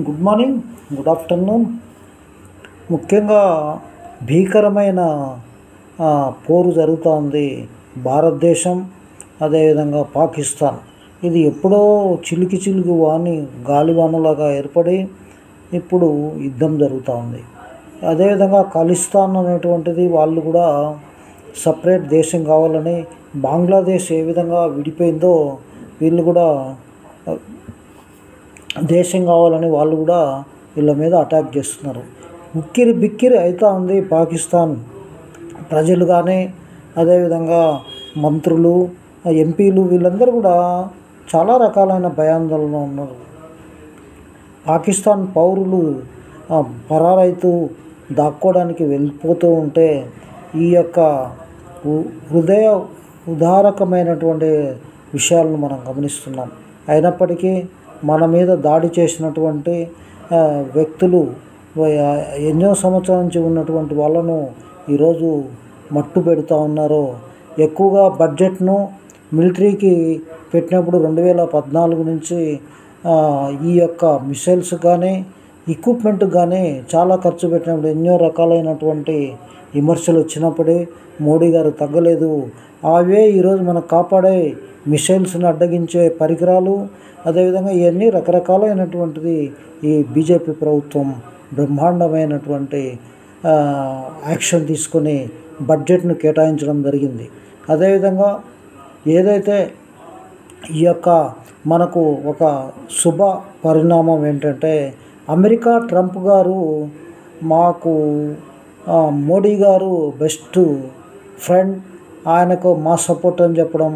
Good morning, good afternoon. ముఖ్యంగా భీకరమైన పోరు జరుగుతోంది భారతదేశం, అదేవిధంగా పాకిస్తాన్. ఇది ఎప్పుడో చిలికి చిలికి గాలివానలాగా ఏర్పడి ఇప్పుడు యుద్ధం జరుగుతూ ఉంది. అదేవిధంగా ఖలిస్తాన్ అనేటువంటిది వాళ్ళు కూడా సపరేట్ దేశం కావాలని, బంగ్లాదేశ్ ఏ విధంగా విడిపోయిందో వీళ్ళు కూడా దేశం కావాలని వాళ్ళు కూడా వీళ్ళ మీద అటాక్ చేస్తున్నారు. ఉక్కిరి బిక్కిరి అవుతూ ఉంది పాకిస్తాన్ ప్రజలు కానీ, అదేవిధంగా మంత్రులు, ఎంపీలు వీళ్ళందరూ కూడా చాలా రకాలైన భయాందోళనలో ఉన్నారు. పాకిస్తాన్ పౌరులు పరారైతూ దాక్కోవడానికి వెళ్ళిపోతూ ఉంటే ఈ యొక్క హృదయ ఉదారకమైనటువంటి విషయాలను మనం గమనిస్తున్నాం. అయినప్పటికీ మన మీద దాడి చేసినటువంటి వ్యక్తులు ఎన్నో సంవత్సరాల నుంచి ఉన్నటువంటి వాళ్ళను ఈరోజు మట్టు పెడుతూ ఉన్నారు. ఎక్కువగా బడ్జెట్ను మిలిటరీకి పెట్టినప్పుడు 2014 నుంచి ఈ యొక్క మిసైల్స్ కానీ, ఎక్విప్మెంట్ కానీ చాలా ఖర్చు పెట్టినప్పుడు ఎన్నో రకాలైనటువంటి విమర్శలు వచ్చినప్పుడే మోడీ గారు తగ్గలేదు. అవే ఈరోజు మనకు కాపాడే మిసైల్స్ని అడ్డగించే పరికరాలు, అదేవిధంగా ఇవన్నీ రకరకాలైనటువంటిది ఈ బీజేపీ ప్రభుత్వం బ్రహ్మాండమైనటువంటి యాక్షన్ తీసుకొని బడ్జెట్ను కేటాయించడం జరిగింది. అదేవిధంగా ఏదైతే ఈ యొక్క మనకు ఒక శుభ పరిణామం ఏంటంటే, అమెరికా ట్రంప్ గారు మాకు మోడీ గారు బెస్ట్ ఫ్రెండ్, ఆయనకు మా సపోర్ట్ అని చెప్పడం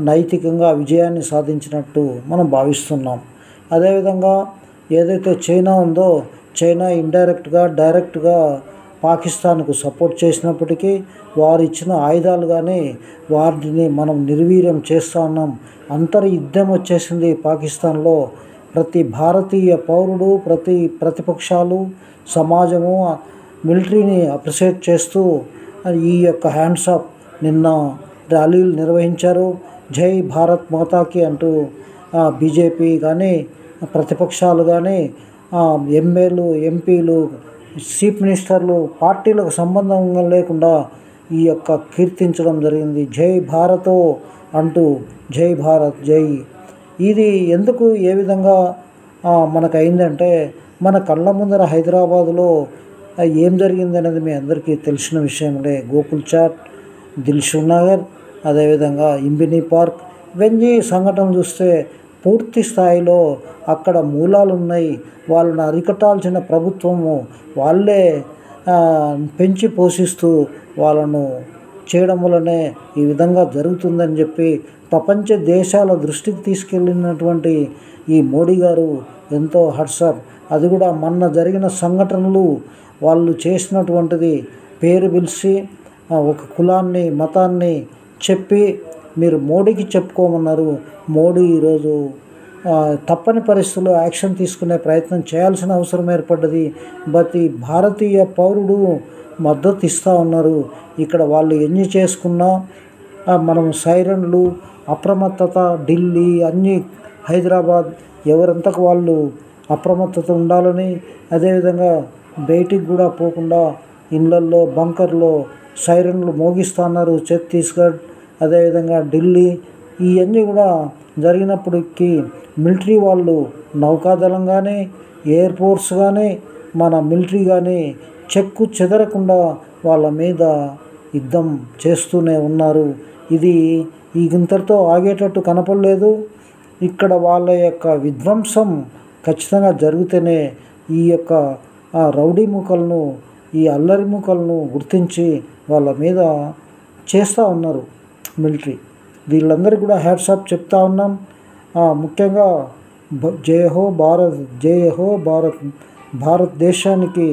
నైతికంగా విజయాన్ని సాధించినట్టు మనం భావిస్తున్నాం. అదేవిధంగా ఏదైతే చైనా ఉందో, చైనా ఇండైరెక్ట్గా డైరెక్ట్గా పాకిస్తాన్కు సపోర్ట్ చేసినప్పటికీ వారు ఇచ్చిన ఆయుధాలు కానీ వాటిని మనం నిర్వీర్యం చేస్తూ ఉన్నాం. యుద్ధం వచ్చేసింది పాకిస్తాన్లో. ప్రతి భారతీయ పౌరుడు, ప్రతిపక్షాలు, సమాజము మిలిటరీని అప్రిషియేట్ చేస్తూ ఈ యొక్క హ్యాండ్స్ అప్ నిన్న ర్యాలీలు నిర్వహించారు. జై భారత్ మాతాకి అంటూ బీజేపీ కానీ, ప్రతిపక్షాలు కానీ, ఎమ్మెల్యేలు, ఎంపీలు, చీఫ్ మినిస్టర్లు పార్టీలకు సంబంధం లేకుండా ఈ యొక్క కీర్తించడం జరిగింది. జై భారతో అంటూ జై భారత్ జై. ఇది ఎందుకు ఏ విధంగా మనకు అయిందంటే, మన కళ్ళ ముందర హైదరాబాదులో ఏం జరిగింది అనేది మీ అందరికీ తెలిసిన విషయంలో గోకుల్ చాట్, దిల్షుక్ నగర్, అదేవిధంగా ఇంబినీ పార్క్, ఇవన్నీ సంఘటనలు చూస్తే పూర్తి స్థాయిలో అక్కడ మూలాలు ఉన్నాయి. వాళ్ళని అరికట్టాల్సిన ప్రభుత్వము వాళ్ళే పెంచి పోషిస్తూ వాళ్ళను చేయడం వల్లనే ఈ విధంగా జరుగుతుందని చెప్పి ప్రపంచ దేశాల దృష్టికి తీసుకెళ్ళినటువంటి ఈ మోడీ గారు ఎంతో హర్షప్. అది కూడా మొన్న జరిగిన సంఘటనలు వాళ్ళు చేసినటువంటిది పేరు పిలిచి ఒక కులాన్ని, మతాన్ని చెప్పి మీరు మోడీకి చెప్పుకోమన్నారు. మోడీ ఈరోజు తప్పని పరిస్థితుల్లో యాక్షన్ తీసుకునే ప్రయత్నం చేయాల్సిన అవసరం ఏర్పడ్డది. ప్రతి భారతీయ పౌరుడు మద్దతు ఇస్తూ ఉన్నారు. ఇక్కడ వాళ్ళు ఎన్ని చేసుకున్నా మనం సైరన్లు, అప్రమత్తత, ఢిల్లీ, అన్నీ హైదరాబాద్ ఎవరంతకు వాళ్ళు అప్రమత్తత ఉండాలని, అదేవిధంగా బయటికి కూడా పోకుండా ఇళ్లల్లో, బంకర్లో సైరన్లు మోగిస్తున్నారు. ఛత్తీస్గఢ్, అదేవిధంగా ఢిల్లీ, ఇవన్నీ కూడా జరిగినప్పటికీ మిలిటరీ వాళ్ళు, నౌకాదళం కానీ, ఎయిర్ఫోర్స్ కానీ, మన మిలిటరీ కానీ చెక్కు చెదరకుండా వాళ్ళ మీద యుద్ధం చేస్తూనే ఉన్నారు. ఇది ఇంతటితో ఆగేటట్టు కనపడలేదు. ఇక్కడ వాళ్ళ యొక్క విధ్వంసం ఖచ్చితంగా జరిగితేనే ఈ యొక్క రౌడీ మూకలను, ఈ అల్లరి మూకలను గుర్తించి వాళ్ళ మీద చేస్తూ ఉన్నారు మిలిటరీ. వీళ్ళందరికీ కూడా హ్యాట్సాప్ చెప్తా ఉన్నాం. ముఖ్యంగా జై హో భారత్, జై హో భారత్. భారతదేశానికి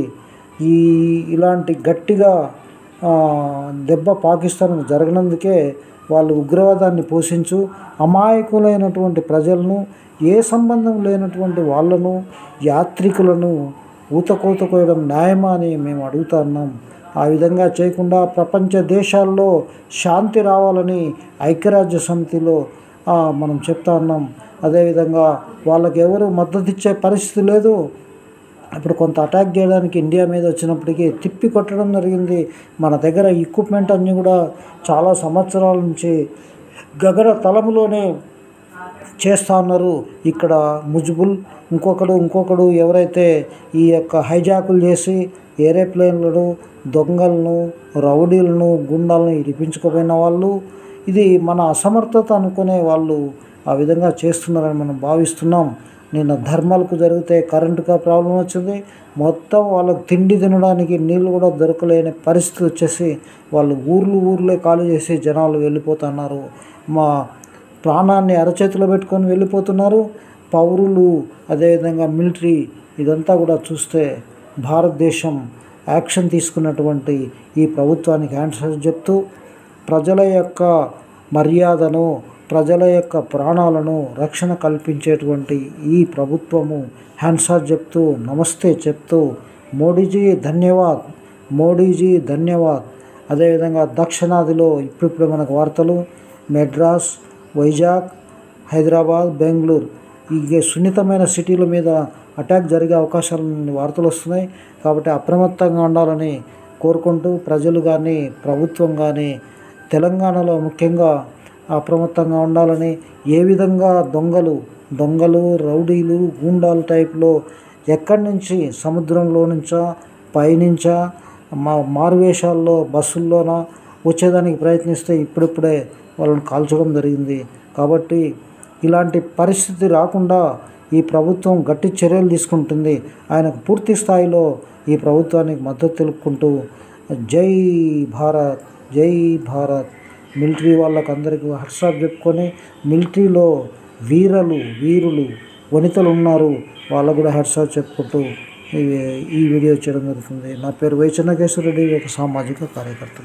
ఇలాంటి గట్టిగా దెబ్బ పాకిస్తాన్కు జరగనందుకే వాళ్ళు ఉగ్రవాదాన్ని పోషించు అమాయకులైనటువంటి ప్రజలను, ఏ సంబంధం లేనటువంటి వాళ్ళను, యాత్రికులను ఊతకోత కోయడం న్యాయమా అని మేము అడుగుతా ఉన్నాం. ఆ విధంగా చేయకుండా ప్రపంచ దేశాల్లో శాంతి రావాలని ఐక్యరాజ్య సమితిలో మనం చెప్తా ఉన్నాం. అదేవిధంగా వాళ్ళకి ఎవరు మద్దతు ఇచ్చే పరిస్థితి లేదు. ఇప్పుడు కొంత అటాక్ చేయడానికి ఇండియా మీద వచ్చినప్పటికీ తిప్పి కొట్టడం జరిగింది. మన దగ్గర ఎక్విప్మెంట్ అన్నీ కూడా చాలా సంవత్సరాల నుంచి గగన తలములోనే చేస్తూ ఉన్నారు. ఇక్కడ ముజ్బుల్ ఇంకొకడు ఎవరైతే ఈ యొక్క హైజాకులు చేసి ఏరోప్లేన్లను, దొంగలను, రౌడీలను, గుండాలను ఇరిపించుకోపోయిన వాళ్ళు, ఇది మన అసమర్థత అనుకునే వాళ్ళు ఆ విధంగా చేస్తున్నారని మనం భావిస్తున్నాం. నిన్న ధర్మాలకు జరిగితే కరెంటుగా ప్రాబ్లం వచ్చింది. మొత్తం వాళ్ళకు తిండి తినడానికి నీళ్ళు కూడా దొరకలేని పరిస్థితి వచ్చేసి వాళ్ళు ఊర్లే ఖాళీ చేసి జనాలు వెళ్ళిపోతున్నారు. మా ప్రాణాన్ని అరచేతిలో పెట్టుకొని వెళ్ళిపోతున్నారు పౌరులు, అదేవిధంగా మిలిటరీ. ఇదంతా కూడా చూస్తే భారతదేశం యాక్షన్ తీసుకున్నటువంటి ఈ ప్రభుత్వానికి హ్యాండ్స్ చెప్తూ ప్రజల యొక్క మర్యాదను, ప్రజల యొక్క ప్రాణాలను రక్షణ కల్పించేటువంటి ఈ ప్రభుత్వము హ్యాండ్స్ చెప్తూ నమస్తే చెప్తూ మోడీజీ ధన్యవాద్. అదేవిధంగా దక్షిణాదిలో ఇప్పుడు మనకు వార్తలు మెడ్రాస్, వైజాగ్, హైదరాబాద్, బెంగళూరు ఈ సున్నితమైన సిటీల మీద అటాక్ జరిగే అవకాశాలు వార్తలు వస్తున్నాయి. కాబట్టి అప్రమత్తంగా ఉండాలని కోరుకుంటూ ప్రజలు కానీ ప్రభుత్వం కానీ తెలంగాణలో ముఖ్యంగా అప్రమత్తంగా ఉండాలని, ఏ విధంగా దొంగలు, రౌడీలు, గూండాల టైప్లో ఎక్కడి నుంచి సముద్రంలో నుంచా, పైనుంచా, మారువేషాల్లో బస్సుల్లోన వచ్చేదానికి ప్రయత్నిస్తే ఇప్పుడిప్పుడే వాళ్ళని కాల్చడం జరిగింది. కాబట్టి ఇలాంటి పరిస్థితి రాకుండా ఈ ప్రభుత్వం గట్టి చర్యలు తీసుకుంటుంది. ఆయనకు పూర్తి స్థాయిలో ఈ ప్రభుత్వానికి మద్దతు తెలుపుకుంటూ జై భారత్ మిలిటరీ వాళ్ళకు అందరికీ హర్షాలు చెప్పుకొని, మిలిటరీలో వీరులు వనితలు ఉన్నారు, వాళ్ళకు కూడా హర్షాలు చెప్పుకుంటూ ఈ వీడియో చేయడం జరుగుతుంది. నా పేరు వై చెన్నకేశ్వర రెడ్డి, ఒక సామాజిక కార్యకర్త.